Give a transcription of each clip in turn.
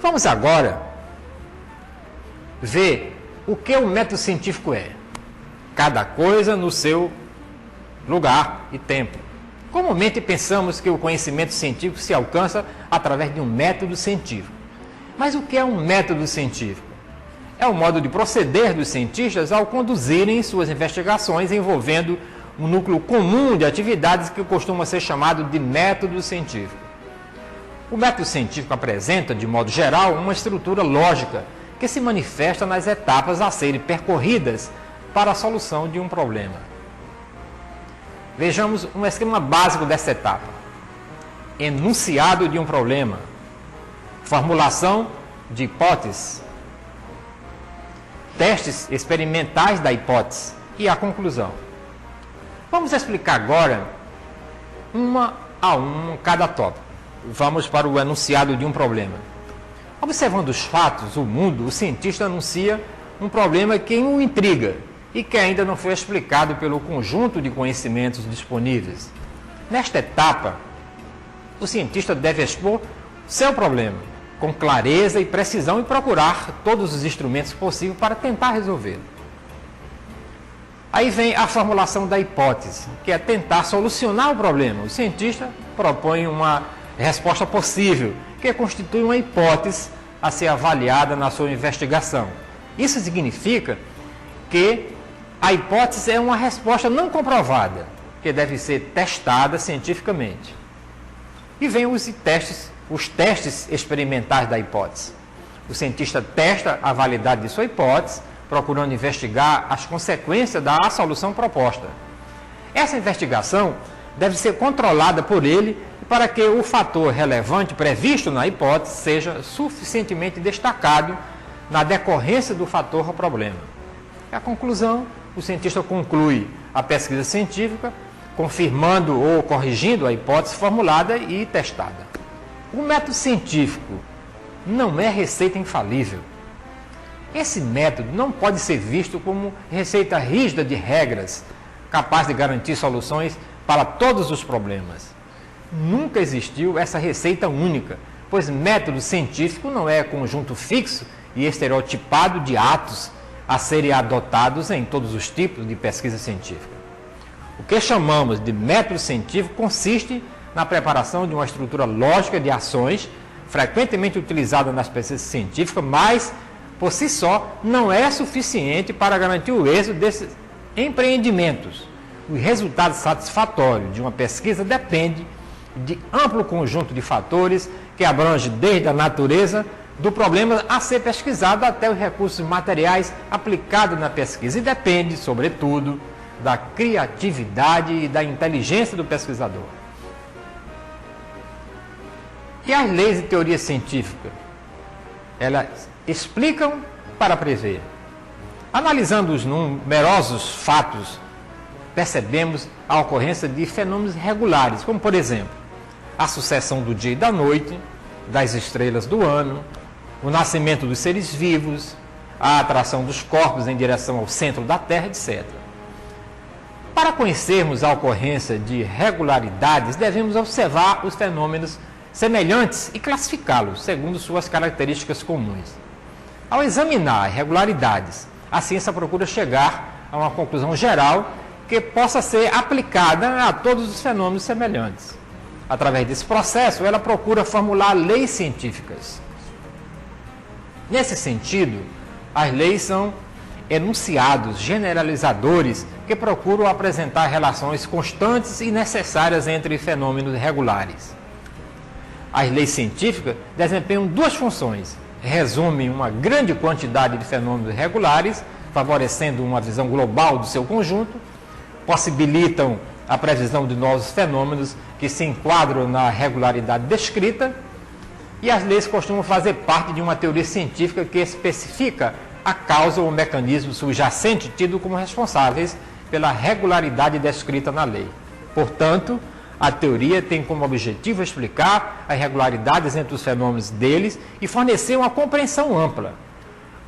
Vamos agora ver o que o método científico é. Cada coisa no seu lugar e tempo. Comumente pensamos que o conhecimento científico se alcança através de um método científico. Mas o que é um método científico? É o modo de proceder dos cientistas ao conduzirem suas investigações envolvendo um núcleo comum de atividades que costuma ser chamado de método científico. O método científico apresenta, de modo geral, uma estrutura lógica que se manifesta nas etapas a serem percorridas para a solução de um problema. Vejamos um esquema básico dessa etapa. Enunciado de um problema, formulação de hipóteses, testes experimentais da hipótese e a conclusão. Vamos explicar agora uma a um cada tópico. Vamos para o enunciado de um problema. Observando os fatos, o mundo, o cientista anuncia um problema que o intriga e que ainda não foi explicado pelo conjunto de conhecimentos disponíveis. Nesta etapa, o cientista deve expor seu problema com clareza e precisão e procurar todos os instrumentos possíveis para tentar resolvê-lo. Aí vem a formulação da hipótese, que é tentar solucionar o problema. O cientista propõe uma resposta possível, que constitui uma hipótese a ser avaliada na sua investigação. Isso significa que a hipótese é uma resposta não comprovada, que deve ser testada cientificamente. E vem os testes experimentais da hipótese. O cientista testa a validade de sua hipótese, procurando investigar as consequências da solução proposta. Essa investigação deve ser controlada por ele para que o fator relevante previsto na hipótese seja suficientemente destacado na decorrência do fator ao problema. A conclusão, o cientista conclui a pesquisa científica, confirmando ou corrigindo a hipótese formulada e testada. O método científico não é receita infalível. Esse método não pode ser visto como receita rígida de regras, capaz de garantir soluções para todos os problemas. Nunca existiu essa receita única, pois método científico não é conjunto fixo e estereotipado de atos a serem adotados em todos os tipos de pesquisa científica. O que chamamos de método científico consiste na preparação de uma estrutura lógica de ações, frequentemente utilizada nas pesquisas científicas, mas, por si só, não é suficiente para garantir o êxito desses empreendimentos. O resultado satisfatório de uma pesquisa depende de amplo conjunto de fatores que abrange desde a natureza do problema a ser pesquisado até os recursos materiais aplicados na pesquisa e depende, sobretudo, da criatividade e da inteligência do pesquisador. E as leis e teorias científicas? Elas explicam para prever. Analisando os numerosos fatos, percebemos a ocorrência de fenômenos regulares, como, por exemplo, a sucessão do dia e da noite, das estrelas do ano, o nascimento dos seres vivos, a atração dos corpos em direção ao centro da Terra, etc. Para conhecermos a ocorrência de regularidades, devemos observar os fenômenos semelhantes e classificá-los segundo suas características comuns. Ao examinar regularidades, a ciência procura chegar a uma conclusão geral que possa ser aplicada a todos os fenômenos semelhantes. Através desse processo, ela procura formular leis científicas. Nesse sentido, as leis são enunciados generalizadores que procuram apresentar relações constantes e necessárias entre fenômenos regulares. As leis científicas desempenham duas funções: resumem uma grande quantidade de fenômenos regulares, favorecendo uma visão global do seu conjunto, possibilitam a previsão de novos fenômenos que se enquadram na regularidade descrita, e as leis costumam fazer parte de uma teoria científica que especifica a causa ou o mecanismo subjacente tido como responsáveis pela regularidade descrita na lei. Portanto, a teoria tem como objetivo explicar as regularidades entre os fenômenos deles e fornecer uma compreensão ampla.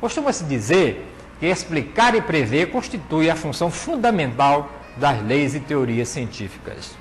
Costuma-se dizer que explicar e prever constitui a função fundamental das leis e teorias científicas.